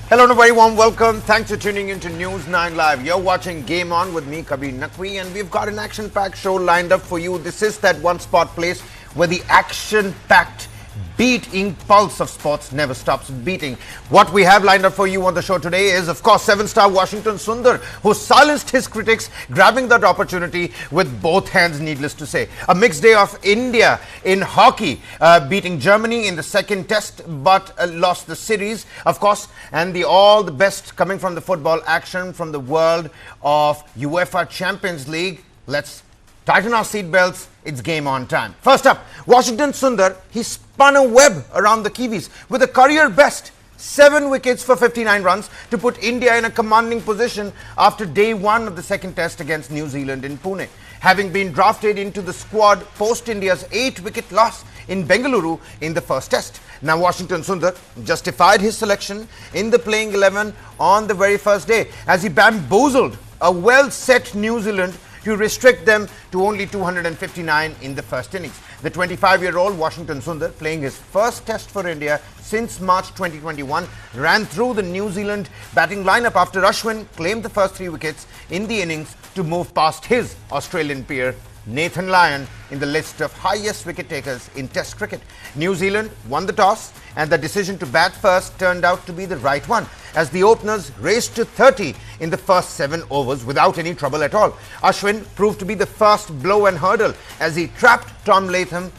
Hello and a very warm welcome. Thanks for tuning into News9 Live. You're watching Game On with me, Kabir Naqvi, and we've got an action-packed show lined up for you. This is that one-spot place where the action-packed beating pulse of sports never stops beating. What we have lined up for you on the show today is, of course, 7-star Washington Sundar, who silenced his critics, grabbing that opportunity with both hands, needless to say. A mixed day of India in hockey, beating Germany in the second test, but lost the series, of course, and all the best coming from the football action from the world of UEFA Champions League. Let's tighten our seatbelts. It's game on time. First up, Washington Sundar, he spun a web around the Kiwis with a career best 7 wickets for 59 runs to put India in a commanding position after day one of the second test against New Zealand in Pune. Having been drafted into the squad post India's 8-wicket loss in Bengaluru in the first test. Now Washington Sundar justified his selection in the playing 11 on the very first day as he bamboozled a well-set New Zealand to restrict them to only 259 in the first innings. The 25-year-old Washington Sundar, playing his first test for India since March 2021, ran through the New Zealand batting lineup after Ashwin claimed the first 3 wickets in the innings to move past his Australian peer Nathan Lyon in the list of highest wicket takers in Test cricket. New Zealand won the toss, and the decision to bat first turned out to be the right one, as the openers raced to 30 in the first 7 overs without any trouble at all. Ashwin proved to be the first blow and hurdle as he trapped Tom Latham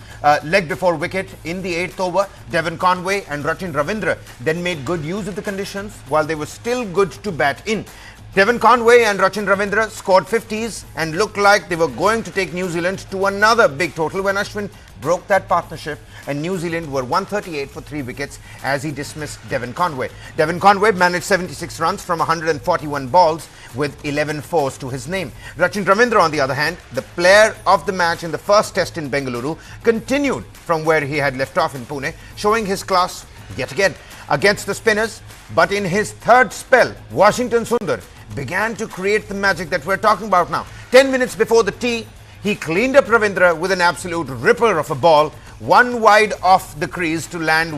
leg before wicket in the 8th over. Devon Conway and Rachin Ravindra then made good use of the conditions while they were still good to bat in. Devon Conway and Rachin Ravindra scored 50s and looked like they were going to take New Zealand to another big total when Ashwin broke that partnership, and New Zealand were 138 for 3 wickets as he dismissed Devon Conway. Devon Conway managed 76 runs from 141 balls with 11 fours to his name. Rachin Ravindra, on the other hand, the player of the match in the first test in Bengaluru, continued from where he had left off in Pune, showing his class yet again against the spinners. But in his third spell, Washington Sundar began to create the magic that we're talking about now. 10 minutes before the tee, he cleaned up Ravindra with an absolute ripper of a ball, one wide off the crease to land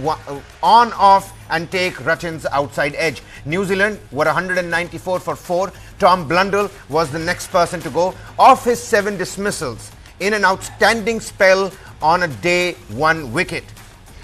on off and take Rachin's outside edge. New Zealand were 194 for 4. Tom Blundell was the next person to go off his 7 dismissals in an outstanding spell on a day 1 wicket.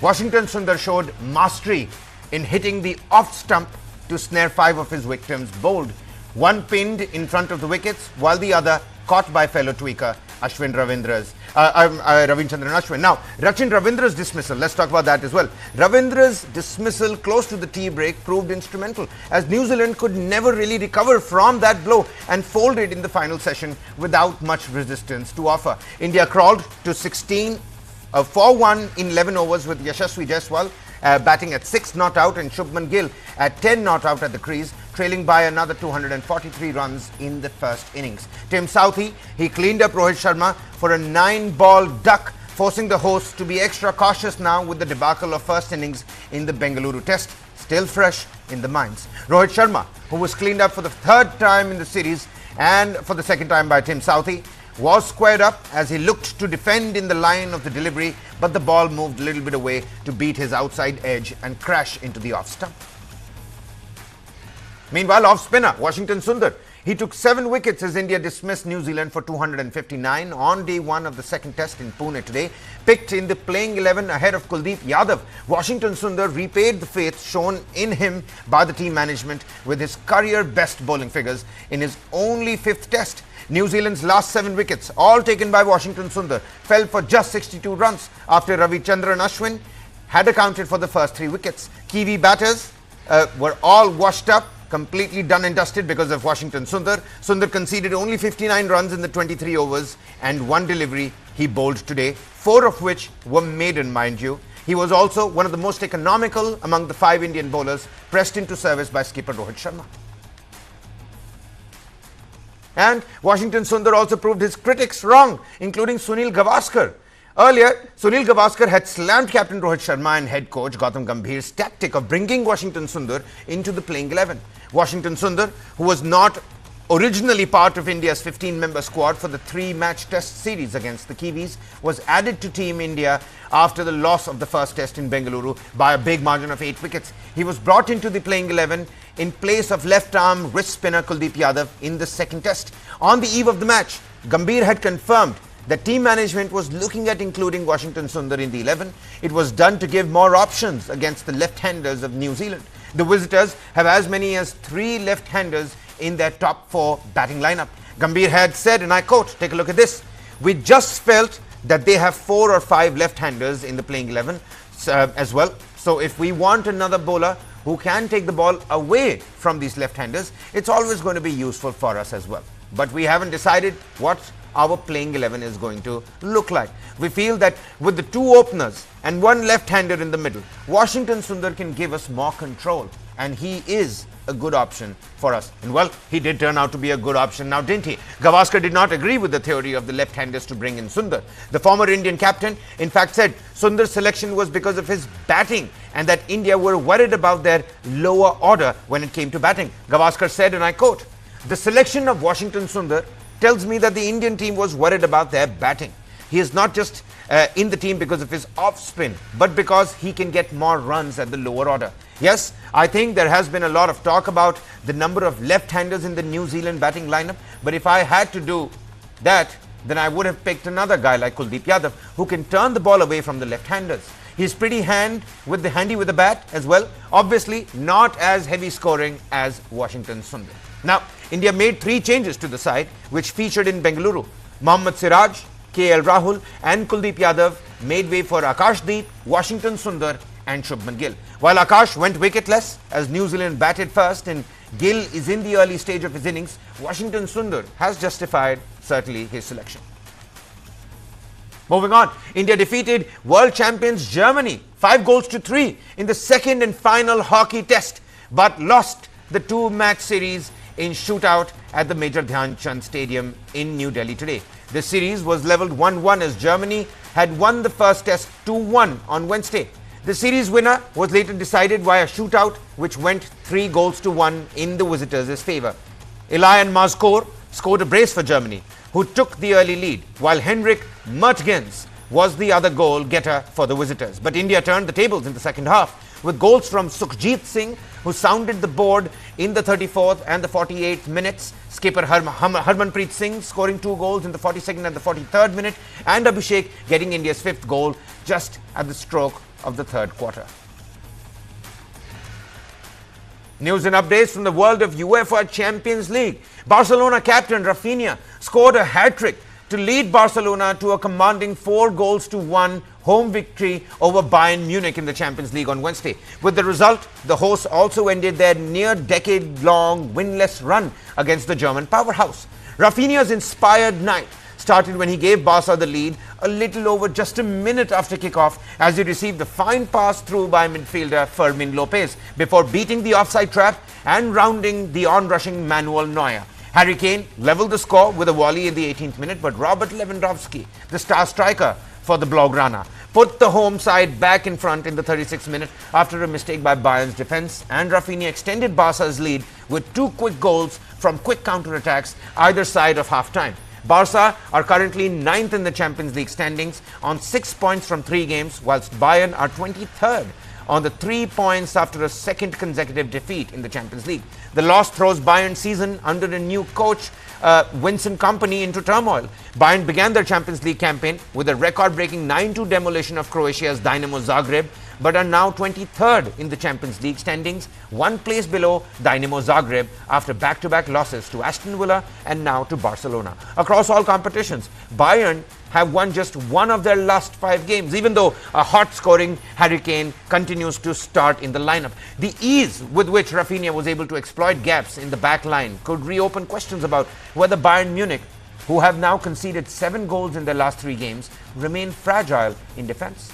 Washington Sundar showed mastery in hitting the off stump to snare 5 of his victims bowled. One pinned in front of the wickets, while the other caught by fellow tweaker Ravichandran Ashwin. Now, Rachin Ravindra's dismissal, let's talk about that as well. Ravindra's dismissal close to the tea break proved instrumental, as New Zealand could never really recover from that blow and folded in the final session without much resistance to offer. India crawled to 16 4-1 in 11 overs with Yashasvi Jaiswal batting at 6 not out and Shubman Gill at 10 not out at the crease, trailing by another 243 runs in the first innings. Tim Southee, he cleaned up Rohit Sharma for a 9-ball duck, forcing the hosts to be extra cautious now with the debacle of first innings in the Bengaluru test, still fresh in the minds. Rohit Sharma, who was cleaned up for the 3rd time in the series and for the 2nd time by Tim Southee, was squared up as he looked to defend in the line of the delivery, but the ball moved a little bit away to beat his outside edge and crash into the off stump. Meanwhile, off spinner Washington Sundar, he took 7 wickets as India dismissed New Zealand for 259 on day 1 of the second test in Pune today. Picked in the playing 11 ahead of Kuldeep Yadav, Washington Sundar repaid the faith shown in him by the team management with his career best bowling figures in his only 5th test. New Zealand's last 7 wickets, all taken by Washington Sundar, fell for just 62 runs after Ravichandran Ashwin had accounted for the first 3 wickets. Kiwi batters were all washed up, completely done and dusted because of Washington Sundar. Sundar conceded only 59 runs in the 23 overs and 1 delivery he bowled today, 4 of which were maiden, mind you. He was also one of the most economical among the 5 Indian bowlers pressed into service by skipper Rohit Sharma. And Washington Sundar also proved his critics wrong, including Sunil Gavaskar. Earlier, Sunil Gavaskar had slammed captain Rohit Sharma and head coach Gautam Gambhir's tactic of bringing Washington Sundar into the playing 11. Washington Sundar, who was not originally part of India's 15-member squad for the 3-match test series against the Kiwis, was added to Team India after the loss of the first test in Bengaluru by a big margin of 8 wickets. He was brought into the playing 11 in place of left-arm wrist spinner Kuldeep Yadav in the second test. On the eve of the match, Gambhir had confirmed that team management was looking at including Washington Sundar in the 11. It was done to give more options against the left-handers of New Zealand. The visitors have as many as 3 left-handers in their top 4 batting lineup. Gambhir had said, and I quote, take a look at this, "We just felt that they have 4 or 5 left-handers in the playing 11 as well. So if we want another bowler who can take the ball away from these left-handers, it's always going to be useful for us as well. But we haven't decided what our playing 11 is going to look like. We feel that with the 2 openers and 1 left-hander in the middle, Washington Sundar can give us more control, and he is a good option for us." And well, he did turn out to be a good option now, didn't he? Gavaskar did not agree with the theory of the left-handers to bring in Sundar. The former Indian captain, in fact, said Sundar's selection was because of his batting and that India were worried about their lower order when it came to batting. Gavaskar said, and I quote, "The selection of Washington Sundar tells me that the Indian team was worried about their batting. He is not just in the team because of his off spin, but because he can get more runs at the lower order." Yes, I think there has been a lot of talk about the number of left-handers in the New Zealand batting lineup, but if I had to do that, then I would have picked another guy like Kuldeep Yadav, who can turn the ball away from the left-handers. He's pretty handy with the bat as well. Obviously, not as heavy scoring as Washington Sundar. Now, India made 3 changes to the side, which featured in Bengaluru. Mohammad Siraj, KL Rahul and Kuldeep Yadav made way for Akashdeep, Washington Sundar and Shubman Gill. While Akash went wicketless as New Zealand batted first and Gill is in the early stage of his innings, Washington Sundar has justified certainly his selection. Moving on, India defeated world champions Germany 5-3 in the second and final hockey test, but lost the 2-match series in shootout at the Major Dhyan Chand Stadium in New Delhi today. The series was levelled 1-1 as Germany had won the first test 2-1 on Wednesday. The series winner was later decided via shootout, which went 3-1 in the visitors' favour. Elian Mazkor scored a brace for Germany, who took the early lead, while Henrik Mertgens was the other goal getter for the visitors. But India turned the tables in the second half, with goals from Sukhjit Singh, who sounded the board in the 34th and the 48th minutes, skipper Harmanpreet Singh scoring 2 goals in the 42nd and the 43rd minute, and Abhishek getting India's 5th goal just at the stroke of the 3rd quarter. News and updates from the world of UEFA Champions League. Barcelona captain Rafinha scored a hat-trick to lead Barcelona to a commanding 4-1 home victory over Bayern Munich in the Champions League on Wednesday. With the result, the hosts also ended their near-decade-long winless run against the German powerhouse. Rafinha's inspired night started when he gave Barca the lead a little over just a minute after kickoff as he received a fine pass through by midfielder Fermin Lopez before beating the offside trap and rounding the on-rushing Manuel Neuer. Harry Kane levelled the score with a volley in the 18th minute, but Robert Lewandowski, the star striker for the Blaugrana, put the home side back in front in the 36th minute after a mistake by Bayern's defence, and Rafinha extended Barca's lead with 2 quick goals from quick counter-attacks either side of half-time. Barca are currently 9th in the Champions League standings on 6 points from 3 games, whilst Bayern are 23rd on the 3 points after a second consecutive defeat in the Champions League. The loss throws Bayern's season under a new coach, Vincent Kompany, into turmoil. Bayern began their Champions League campaign with a record-breaking 9-2 demolition of Croatia's Dinamo Zagreb, but are now 23rd in the Champions League standings, 1 place below Dinamo Zagreb after back-to-back losses to Aston Villa and now to Barcelona. Across all competitions, Bayern have won just 1 of their last 5 games, even though a hot-scoring Harry Kane continues to start in the lineup. The ease with which Rafinha was able to exploit gaps in the back line could reopen questions about whether Bayern Munich, who have now conceded 7 goals in their last 3 games, remain fragile in defence.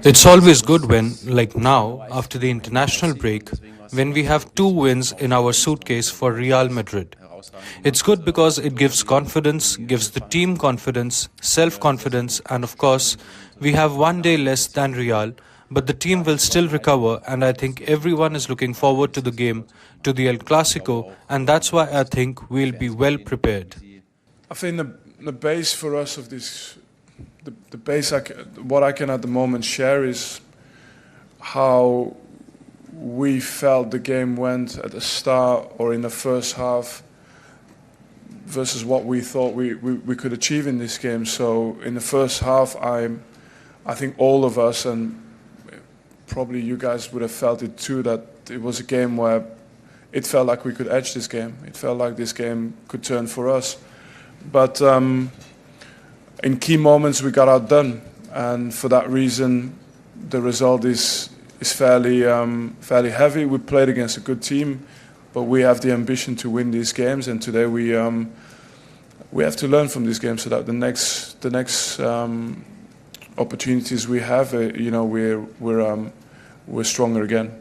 It's always good when, like now, after the international break, when we have 2 wins in our suitcase for Real Madrid. It's good because it gives confidence, gives the team confidence, self-confidence, and of course, we have 1 day less than Real, but the team will still recover, and I think everyone is looking forward to the game, to the El Clasico, and that's why I think we'll be well prepared. I think the base for us of this, the base, what I can at the moment share is how we felt the game went at the start or in the first half versus what we thought we could achieve in this game. So in the first half, I think all of us, and probably you guys would have felt it too, that it was a game where it felt like we could edge this game. It felt like this game could turn for us. But in key moments, we got outdone. And for that reason, the result is fairly heavy. We played against a good team, but we have the ambition to win these games. And today we have to learn from these games so that the next opportunities we have, we're stronger again.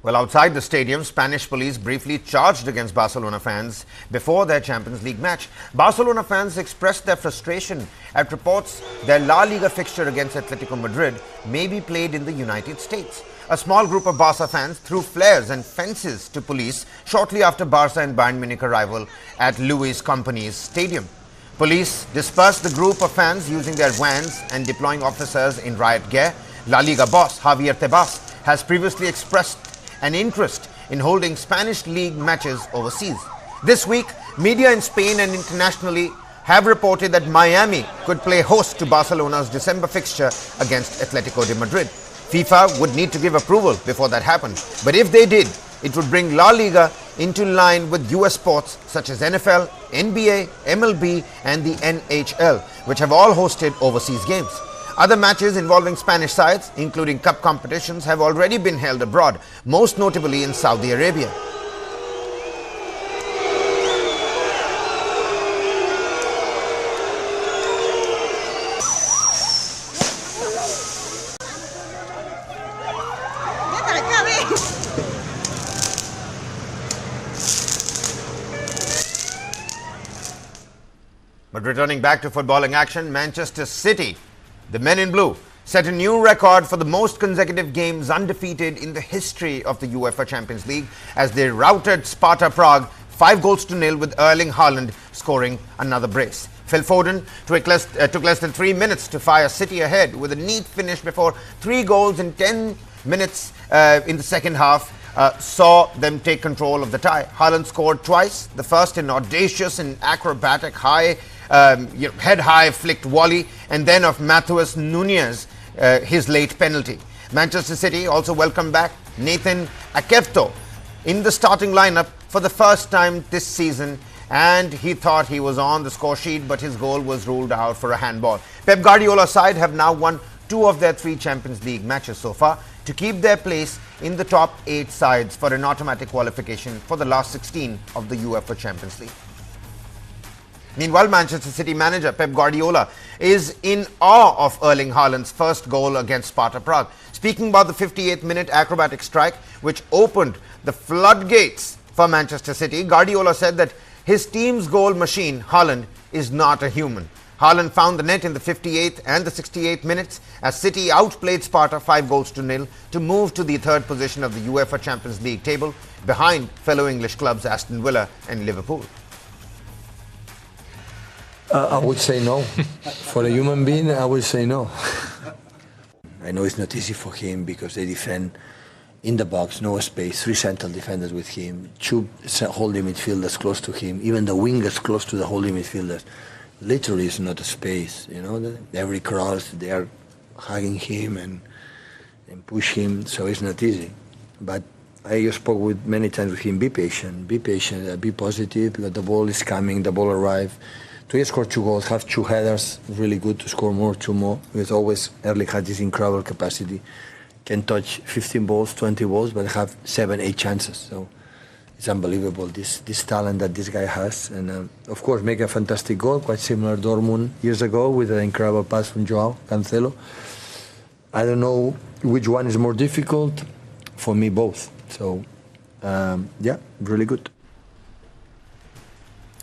Well, outside the stadium, Spanish police briefly charged against Barcelona fans before their Champions League match. Barcelona fans expressed their frustration at reports their La Liga fixture against Atletico Madrid may be played in the United States. A small group of Barca fans threw flares and fences to police shortly after Barca and Bayern Munich arrival at Luis Company's stadium. Police dispersed the group of fans using their vans and deploying officers in riot gear. La Liga boss Javier Tebas has previously expressed an interest in holding Spanish league matches overseas. This week, media in Spain and internationally have reported that Miami could play host to Barcelona's December fixture against Atletico de Madrid. FIFA would need to give approval before that happened, but if they did, it would bring La Liga into line with US sports such as NFL, NBA, MLB and the NHL, which have all hosted overseas games. Other matches involving Spanish sides, including cup competitions, have already been held abroad, most notably in Saudi Arabia. But returning back to footballing action, Manchester City, the men in blue, set a new record for the most consecutive games undefeated in the history of the UEFA Champions League as they routed Sparta Prague 5-0 with Erling Haaland scoring another brace. Phil Foden took less than 3 minutes to fire City ahead with a neat finish before 3 goals in 10 minutes in the second half saw them take control of the tie. Haaland scored twice, the first in audacious and acrobatic head-high flicked volley, and then of Matheus Nunes, his late penalty. Manchester City also welcomed back Nathan Aketo in the starting lineup for the first time this season, and he thought he was on the score sheet, but his goal was ruled out for a handball. Pep Guardiola's side have now won 2 of their 3 Champions League matches so far to keep their place in the top 8 sides for an automatic qualification for the last 16 of the UEFA Champions League. Meanwhile, Manchester City manager Pep Guardiola is in awe of Erling Haaland's first goal against Sparta Prague. Speaking about the 58-minute acrobatic strike which opened the floodgates for Manchester City, Guardiola said that his team's goal machine, Haaland, is not a human. Haaland found the net in the 58th and the 68th minutes as City outplayed Sparta 5-0 to move to the 3rd position of the UEFA Champions League table behind fellow English clubs Aston Villa and Liverpool. I would say no. For a human being, I would say no. I know it's not easy for him because they defend in the box, no space, 3 central defenders with him, 2 holding midfielders close to him, even the wingers close to the holding midfielders. Literally, it's not a space, Every cross, they are hugging him and push him, so it's not easy. But I spoke with many times with him, be patient, be positive, because the ball is coming, the ball arrives. To score 2 goals, have 2 headers, really good to score more, 2 more. Because always Erling had this incredible capacity. Can touch 15 balls, 20 balls, but have 7, 8 chances. So it's unbelievable, this talent that this guy has. And of course, make a fantastic goal, quite similar to Dortmund years ago with an incredible pass from Joao Cancelo. I don't know which one is more difficult. For me, both. So, yeah, really good.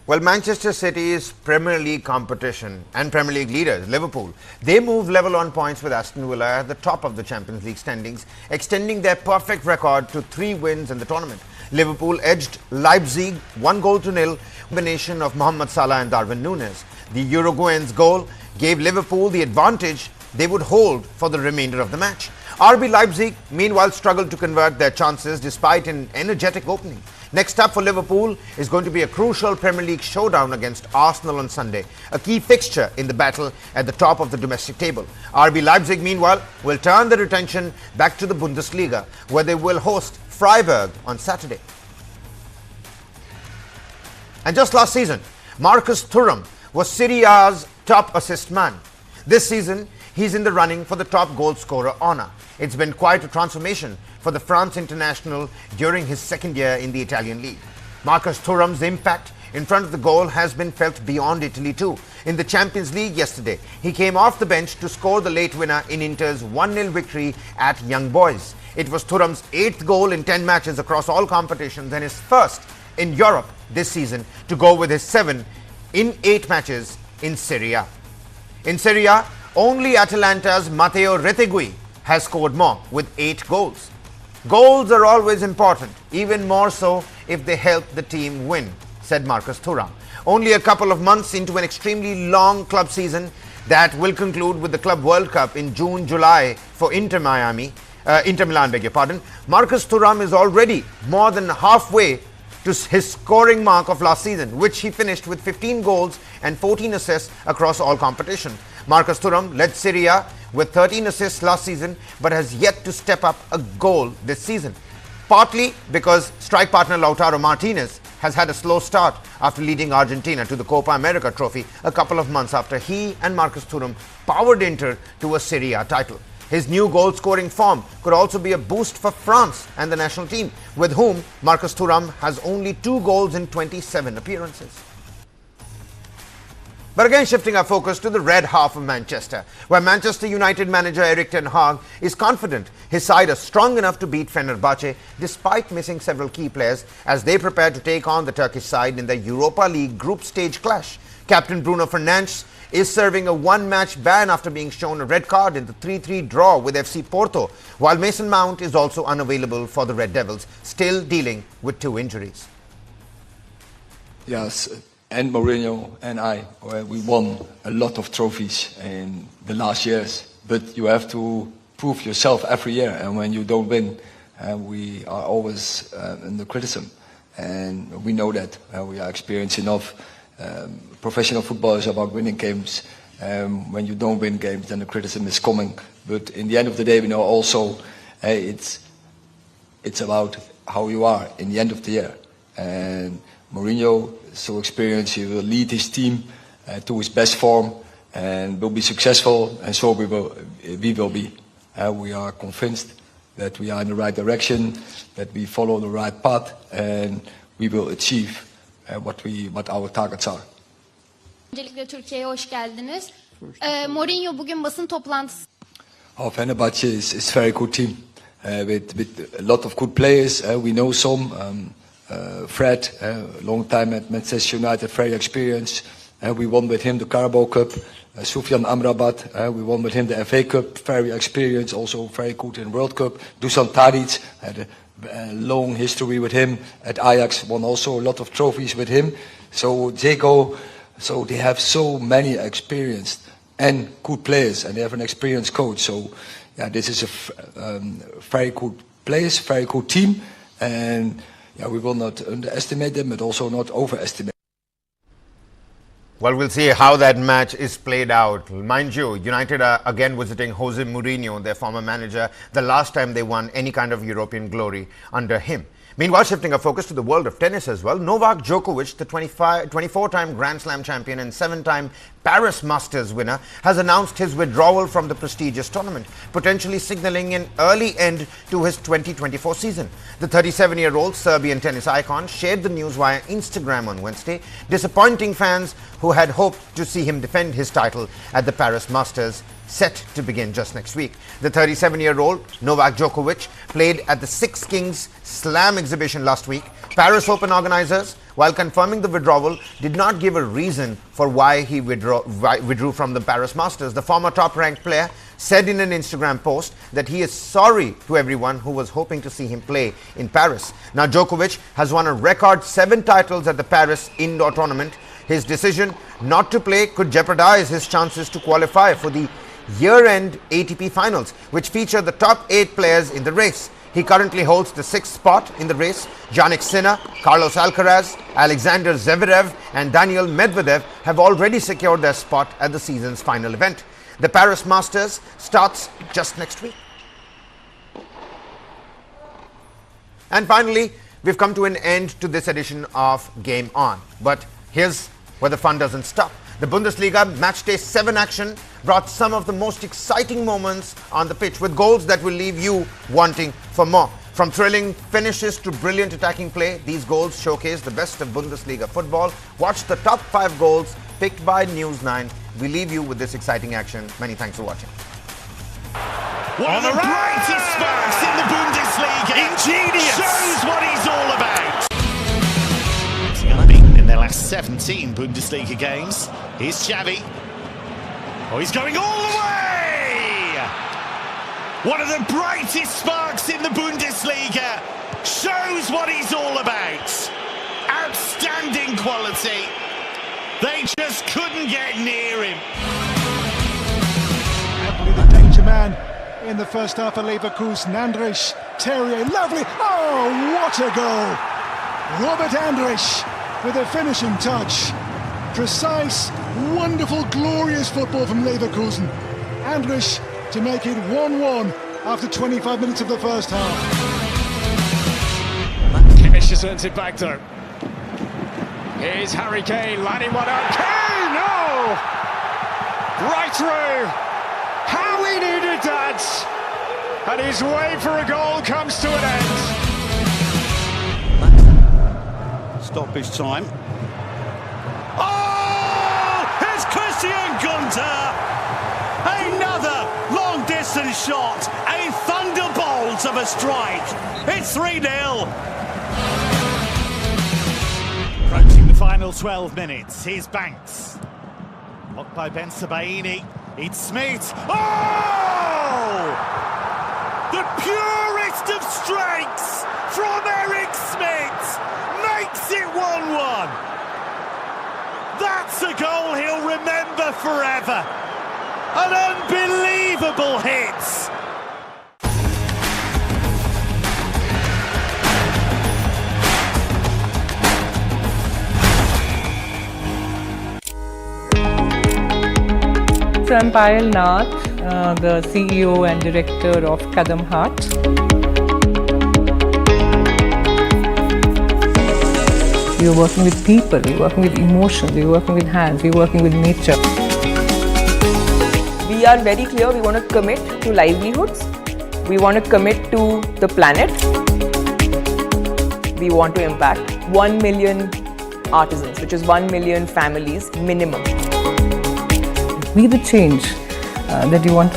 Well, Manchester City's Premier League competition and Premier League leaders, Liverpool, they move level on points with Aston Villa at the top of the Champions League standings, extending their perfect record to 3 wins in the tournament. Liverpool edged Leipzig 1-0, combination of Mohamed Salah and Darwin Núñez. The Uruguayan's goal gave Liverpool the advantage they would hold for the remainder of the match. RB Leipzig, meanwhile, struggled to convert their chances despite an energetic opening. Next up for Liverpool is going to be a crucial Premier League showdown against Arsenal on Sunday, a key fixture in the battle at the top of the domestic table. RB Leipzig, meanwhile, will turn their attention back to the Bundesliga, where they will host Freiburg on Saturday. And just last season, Marcus Thuram was Serie A's top assist man. This season, he's in the running for the top goal scorer honour. It's been quite a transformation for the France international during his second year in the Italian league. Marcus Thuram's impact in front of the goal has been felt beyond Italy too. In the Champions League yesterday, he came off the bench to score the late winner in Inter's 1-0 victory at Young Boys. It was Thuram's 8th goal in 10 matches across all competitions and his first in Europe this season, to go with his 7 in 8 matches in Serie A. In Serie A, only Atalanta's Matteo Retegui has scored more with 8 goals. Goals are always important, even more so if they help the team win, said Marcus Thuram. Only a couple of months into an extremely long club season that will conclude with the Club World Cup in June-July for Inter Milan, Marcus Thuram is already more than halfway to his scoring mark of last season, which he finished with 15 goals and 14 assists across all competitions. Marcus Thuram led Serie A with 13 assists last season, but has yet to step up a goal this season. Partly because strike partner Lautaro Martinez has had a slow start after leading Argentina to the Copa America trophy a couple of months after he and Marcus Thuram powered Inter to a Serie A title. His new goal-scoring form could also be a boost for France and the national team, with whom Marcus Thuram has only 2 goals in 27 appearances. But again, shifting our focus to the red half of Manchester, where Manchester United manager Erik ten Hag is confident his side are strong enough to beat Fenerbahce despite missing several key players as they prepare to take on the Turkish side in the Europa League group stage clash. Captain Bruno Fernandes is serving a 1-match ban after being shown a red card in the 3-3 draw with FC Porto, while Mason Mount is also unavailable for the Red Devils, still dealing with 2 injuries. Yes, and Mourinho and I, we won a lot of trophies in the last years, but you have to prove yourself every year, and when you don't win, we are always in the criticism, and we know that we are experienced enough. Professional football is about winning games. When you don't win games, then the criticism is coming. But in the end of the day, we know also it's about how you are in the end of the year. And Mourinho is so experienced; he will lead his team to his best form and will be successful. And so we will be. We are convinced that we are in the right direction, that we follow the right path, and we will achieve what our targets are. Öncelikle Türkiye'ye hoş geldiniz. Mourinho bugün basın toplantısı. Fenerbahce is a very good team with a lot of good players. We know some. Fred, long time at Manchester United, very experienced. We won with him the Carabao Cup. Soufiane Amrabat, we won with him the FA Cup, very experienced, also very good in World Cup. Dusan Tadic had a long history with him at Ajax, won also a lot of trophies with him. So they have so many experienced and good players, and they have an experienced coach. So yeah, this is a very good place, very good team, and yeah, we will not underestimate them, but also not overestimate. Well, we'll see how that match is played out. Mind you, United are again visiting Jose Mourinho, their former manager, the last time they won any kind of European glory under him. Meanwhile, shifting our focus to the world of tennis as well, Novak Djokovic, the 24-time Grand Slam champion and 7-time Paris Masters winner, has announced his withdrawal from the prestigious tournament, potentially signaling an early end to his 2024 season. The 37-year-old Serbian tennis icon shared the news via Instagram on Wednesday, disappointing fans who had hoped to see him defend his title at the Paris Masters set to begin just next week. The 37-year-old Novak Djokovic played at the Six Kings Slam exhibition last week. Paris Open organizers, while confirming the withdrawal, did not give a reason for why he withdrew from the Paris Masters. The former top-ranked player said in an Instagram post that he is sorry to everyone who was hoping to see him play in Paris. Now, Djokovic has won a record 7 titles at the Paris indoor tournament. His decision not to play could jeopardize his chances to qualify for the year-end ATP finals, which feature the top 8 players in the race. He currently holds the 6th spot in the race. Jannik Sinner, Carlos Alcaraz, Alexander Zverev and Daniil Medvedev have already secured their spot at the season's final event. The Paris Masters starts just next week. And finally, we've come to an end to this edition of Game On. But here's where the fun doesn't stop. The Bundesliga matchday 7 action brought some of the most exciting moments on the pitch, with goals that will leave you wanting for more. From thrilling finishes to brilliant attacking play, these goals showcase the best of Bundesliga football. Watch the top 5 goals picked by News9. We leave you with this exciting action. Many thanks for watching. One of the brightest sparks in the Bundesliga. Ingenious. Shows what he's all about. In their last 17 Bundesliga games. Here's Xavi. Oh, he's going all the way! One of the brightest sparks in the Bundesliga. Shows what he's all about. Outstanding quality. They just couldn't get near him. Happily the danger man in the first half of Leverkusen. Andrich, Terrier, lovely. Oh, what a goal! Robert Andrich with a finishing touch. Precise, wonderful, glorious football from Leverkusen. Andrich to make it 1-1 after 25 minutes of the first half. Kiwis just earns it back though. Here's Harry Kane, lining one up. Kane! No! Right through. How he needed that! And his way for a goal comes to an end. Stoppage time. Oh! Here's Christian Gunter! Another long-distance shot. A thunderbolt of a strike. It's 3-0. Approaching the final 12 minutes. Here's Banks. Blocked by Ben Sebaini. It's Smith. Oh! The purest of strikes from Eric Smith makes it 1-1. That's a goal he'll remember forever. An unbelievable hit. So I'm Payal Nath, the CEO and director of Kadam Heart. We're working with people, we're working with emotions, we're working with hands, we're working with nature. We are very clear, we want to commit to livelihoods, we want to commit to the planet, we want to impact 1 million artisans, which is 1 million families minimum. Be the change that you want.